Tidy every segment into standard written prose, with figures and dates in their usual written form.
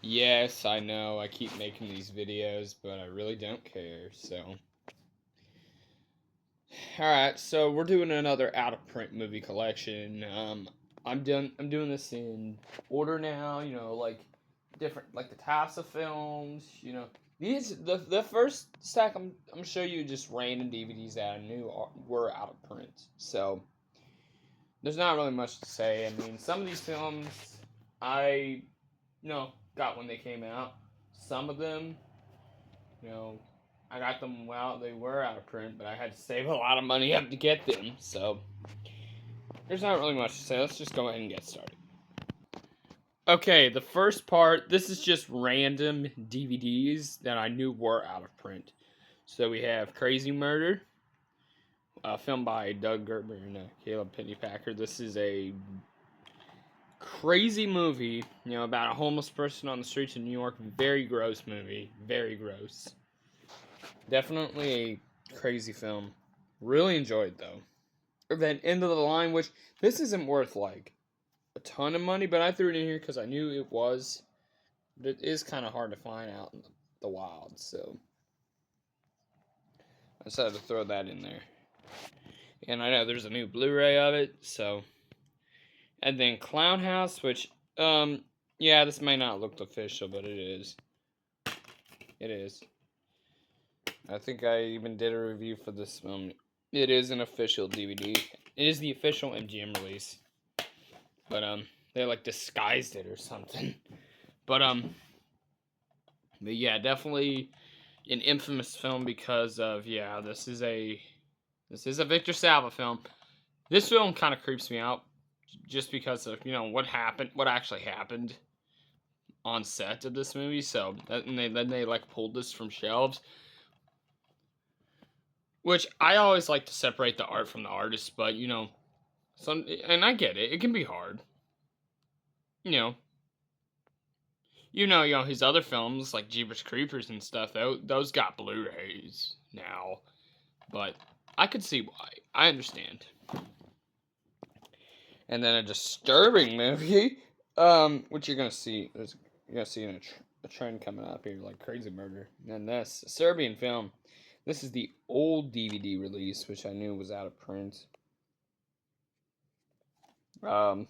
Yes, I know, I keep making these videos, but I really don't care, so. Alright, so we're doing another out-of-print movie collection. I'm doing this in order now, like, different, like, the types of films, the first stack I'm gonna show you just random DVDs that I knew were out of print, so. There's not really much to say. I mean, some of these films I, got when they came out. Some of them, you know, I got them while they were out of print, but I had to save a lot of money up to get them. So there's not really much to say. Let's just go ahead and get started. Okay, the first part. This is just random DVDs that I knew were out of print. So we have Crazy Murder, filmed by Doug Gerber and Caleb Pennypacker. This is a crazy movie, about a homeless person on the streets of New York. Very gross movie. Very gross. Definitely a crazy film. Really enjoyed though. Then End of the Line, which this isn't worth like a ton of money, but I threw it in here because I knew it was. But it is kind of hard to find out in the wild, so I decided to throw that in there. And I know there's a new Blu-ray of it, so. And then Clown House, which, yeah, this may not look official, but it is. It is. I think I even did a review for this film. It is an official DVD. It is the official MGM release. But, they, like, disguised it or something. But yeah, definitely an infamous film because of, yeah, this is a Victor Salva film. This film kind of creeps me out just because of, what actually happened on set of this movie. So, and then they like pulled this from shelves. Which I always like to separate the art from the artist, but and I get it. It can be hard. His other films like Jeepers Creepers and stuff. Those got Blu-rays now, but I could see why. I understand. And then a disturbing movie, which you're gonna see. You're gonna see a trend coming up here, like Crazy Murder. And this a Serbian film. This is the old DVD release, which I knew was out of print. Yeah,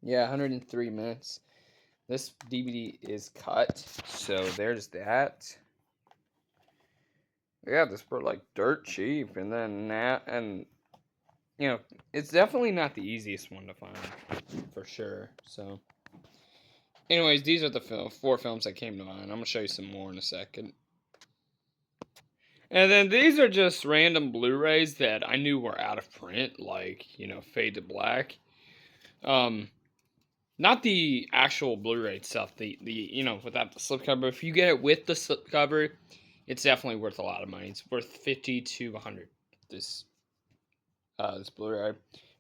103 minutes. This DVD is cut, so there's that. Yeah, this were like dirt cheap, and then that, and it's definitely not the easiest one to find, for sure. So, anyways, these are the 4 films that came to mind. I'm gonna show you some more in a second. And then these are just random Blu-rays that I knew were out of print, like Fade to Black. Not the actual Blu-ray itself, the without the slipcover. If you get it with the slipcover, it's definitely worth a lot of money. It's worth 50 to 100. This Blu-ray.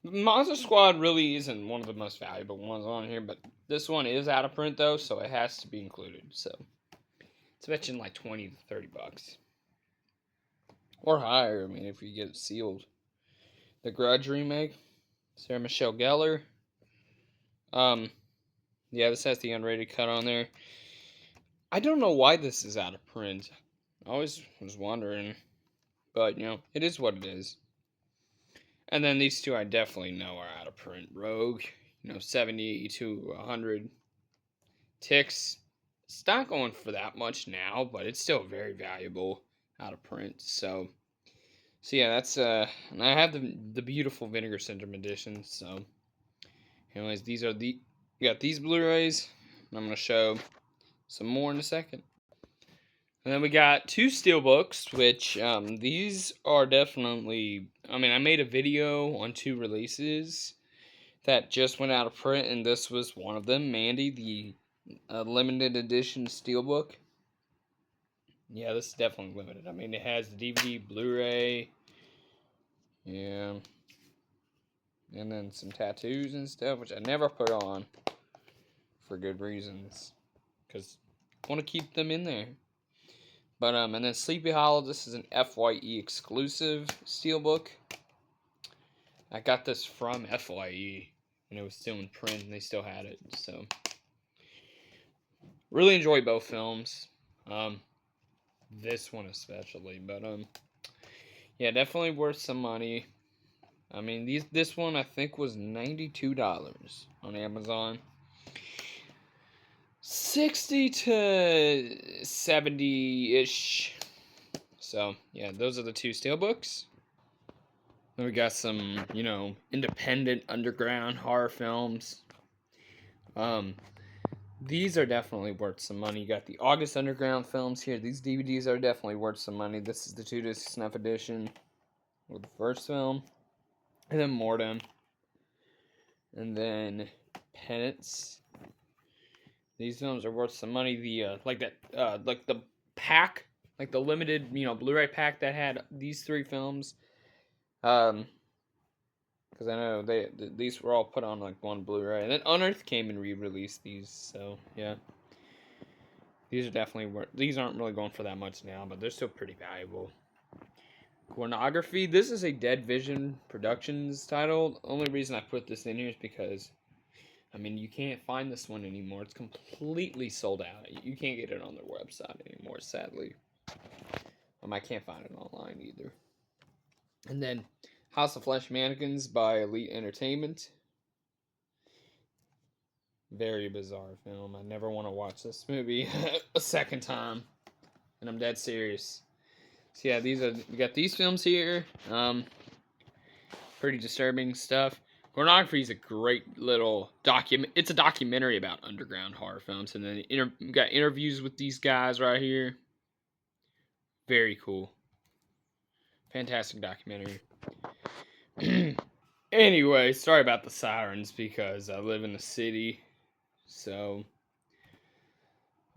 Monster Squad really isn't one of the most valuable ones on here, but this one is out of print though, so it has to be included. So it's fetching like 20 to 30 bucks. Or higher, I mean, if you get it sealed. The Grudge remake, Sarah Michelle Gellar. Yeah, this has the unrated cut on there. I don't know why this is out of print. I always was wondering, but it is what it is. And then these two I definitely know are out of print. Rogue, 70 to 100 ticks. It's not going for that much now, but it's still very valuable out of print. So yeah, that's and I have the beautiful Vinegar Syndrome edition. So, anyways, we got these Blu-rays. And I'm gonna show some more in a second. And then we got 2 steelbooks, which these are definitely. I mean, I made a video on 2 releases that just went out of print, and this was one of them. Mandy, the limited edition steelbook. Yeah, this is definitely limited. I mean, it has the DVD, Blu-ray, yeah, and then some tattoos and stuff, which I never put on for good reasons, because I want to keep them in there. But and then Sleepy Hollow. This is an FYE exclusive steelbook. I got this from FYE when it was still in print, and they still had it. So, Really enjoy both films. This one especially, but yeah, definitely worth some money. I mean, this one I think was $92 on Amazon. 60 to 70-ish. So, yeah, those are the two steelbooks. Then we got some, independent underground horror films. These are definitely worth some money. You got the August Underground films here. These DVDs are definitely worth some money. This is the 2-disc snuff edition with the first film. And then Mortem. And then Penance. These films are worth some money. The like the pack, like the limited, Blu-ray pack that had these 3 films. Because I know these were all put on like one Blu-ray, and then Unearthed came and re-released these. So yeah, these are definitely worth. These aren't really going for that much now, but they're still pretty valuable. Pornography. This is a Dead Vision Productions title. The only reason I put this in here is because, I mean, you can't find this one anymore. It's completely sold out. You can't get it on their website anymore, sadly. I can't find it online either. And then House of Flesh Mannequins by Elite Entertainment. Very bizarre film. I never want to watch this movie a second time. And I'm dead serious. So yeah, we got these films here. Pretty disturbing stuff. Pornography is a great little document. It's a documentary about underground horror films, and then we got interviews with these guys right here. Very cool. Fantastic documentary. Anyway, sorry about the sirens because I live in the city. So,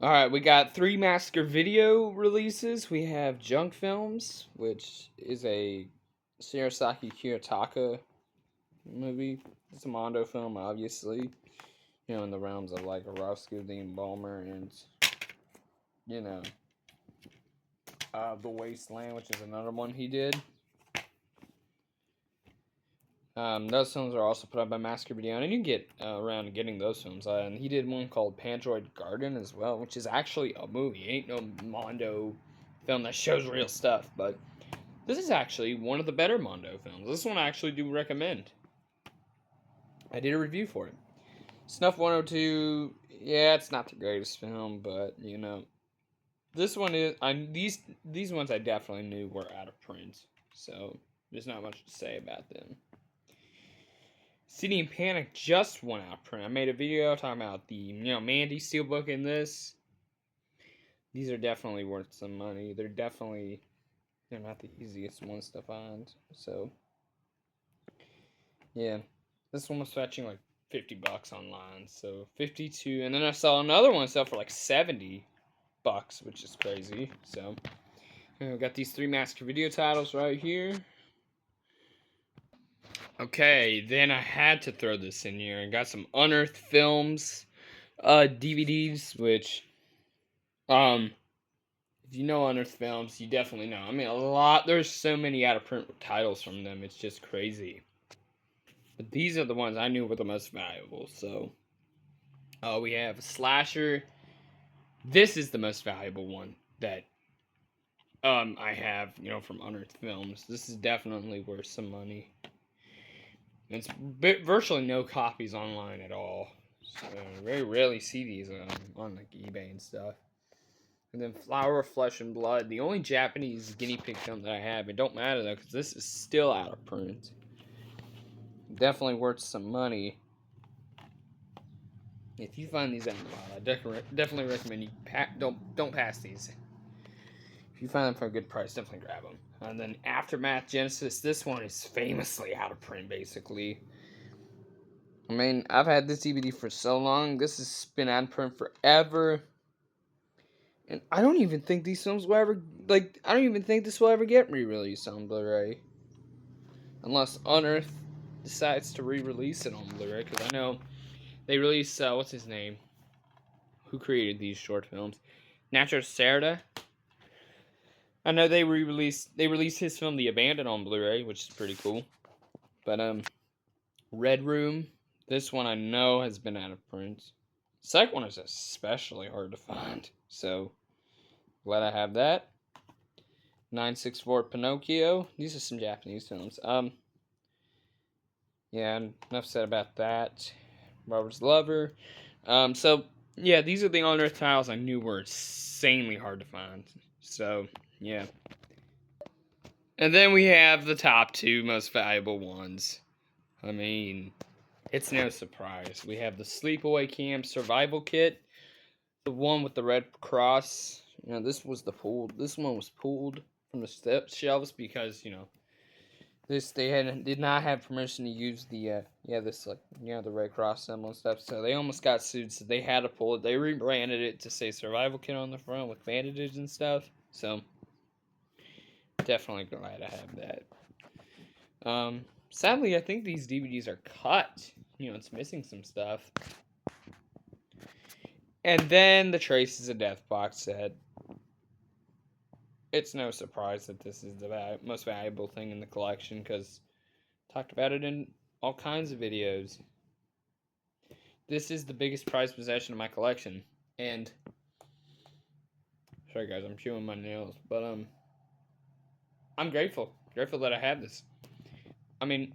alright, we got 3 Massacre video releases. We have Junk Films, which is a Shirasaki Kiyotaka movie. It's a Mondo film, obviously. In the realms of like Roscoe Dean Balmer and, The Wasteland, which is another one he did. Those films are also put up by Massacre Video, and you can get around to getting those films. And he did one called Pandroid Garden as well, which is actually a movie. It ain't no Mondo film that shows real stuff, but this is actually one of the better Mondo films. This one I actually do recommend. I did a review for it. Snuff 102, yeah, it's not the greatest film, but, this one is, these ones I definitely knew were out of print, so there's not much to say about them. City and Panic just went out of print. I made a video talking about the, Mandy Steelbook in this. These are definitely worth some money. They're not the easiest ones to find, so, yeah. This one was fetching like $50 online, so 52, and then I saw another one sell for like $70, which is crazy. So we got these 3 Massacre video titles right here. Okay, then I had to throw this in here and got some Unearthed Films DVDs, which if you know Unearthed Films, you definitely know. I mean, there's so many out of print titles from them, it's just crazy. But these are the ones I knew were the most valuable. So, we have Slasher. This is the most valuable one that I have, from Unearthed Films. This is definitely worth some money. It's virtually no copies online at all. So, I very rarely see these on like eBay and stuff. And then Flower of Flesh and Blood. The only Japanese guinea pig film that I have. It don't matter though, because this is still out of print. Definitely worth some money. If you find these out in the wild, I definitely recommend you don't pass these. If you find them for a good price, definitely grab them. And then Aftermath Genesis. This one is famously out of print, basically. I mean, I've had this DVD for so long. This has been out of print forever. And I don't even think these films will ever, I don't even think this will ever get re-released on Blu-ray. Unless Unearthed decides to re-release it on Blu-ray, because I know they released, what's his name? Who created these short films? Nacho Cerda. I know they released his film The Abandoned on Blu-ray, which is pretty cool. But Red Room, this one I know has been out of print. Second one is especially hard to find, so glad I have that. 964 Pinocchio. These are some Japanese films. Yeah, enough said about that. Robert's Lover. So yeah, these are the on-earth titles I knew were insanely hard to find. So yeah. And then we have the top two most valuable ones. I mean, it's no surprise. We have the Sleepaway Camp Survival Kit, the one with the red cross. You know, this was the pulled. This one was pulled from the shelves because did not have permission to use the the Red Cross symbol and stuff. So they almost got sued. So they had to pull it. They rebranded it to say Survival Kit on the front with bandages and stuff. So definitely glad I have that. Sadly, I think these DVDs are cut. You know, it's missing some stuff. And then the Traces of Death box set. It's no surprise that this is the most valuable thing in the collection because I talked about it in all kinds of videos. This is the biggest prized possession of my collection. And sorry guys, I'm chewing my nails, but I'm grateful that I have this. I mean,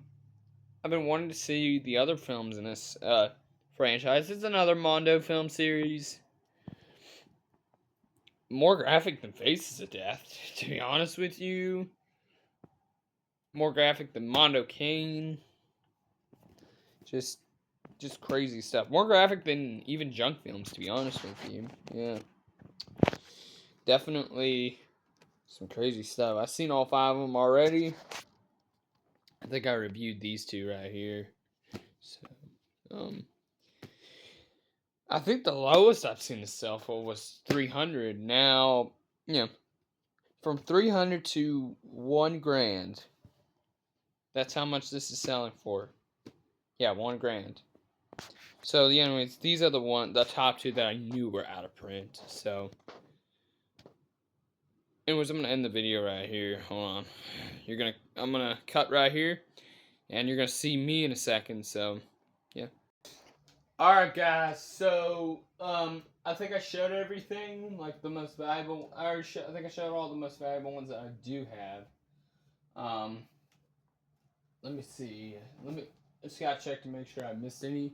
I've been wanting to see the other films in this franchise. It's another Mondo film series. More graphic than Faces of Death, to be honest with you. More graphic than Mondo Cane. Just crazy stuff. More graphic than even junk films, to be honest with you. Yeah. Definitely some crazy stuff. I've seen all 5 of them already. I think I reviewed these 2 right here. So, I think the lowest I've seen this sell for was 300. Now, from 300 to 1 grand. That's how much this is selling for. Yeah, 1 grand. So, anyways, these are the top 2 that I knew were out of print. So, anyways, I'm gonna end the video right here. Hold on. I'm gonna cut right here, and you're gonna see me in a second. So, yeah. All right, guys. So, I think I showed everything, like the most valuable. I think I showed all the most valuable ones that I do have. Let me see. I just gotta check to make sure I missed any.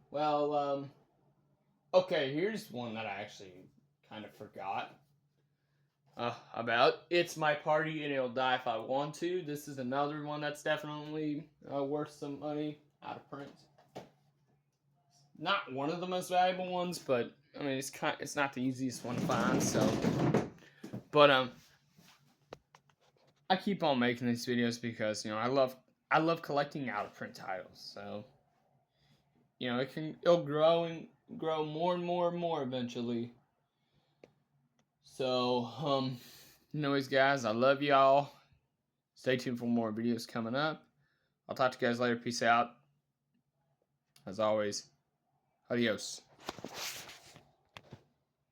Well, okay. Here's one that I actually kind of forgot about. It's My Party and It'll Die If I Want To. This is another one that's definitely worth some money, out of print. Not one of the most valuable ones, but I mean it's not the easiest one to find. So, but I keep on making these videos because I love collecting out of print titles. So it'll grow more and more and more eventually. So anyways, guys, I love y'all. Stay tuned for more videos coming up. I'll talk to you guys later. Peace out. As always, adios.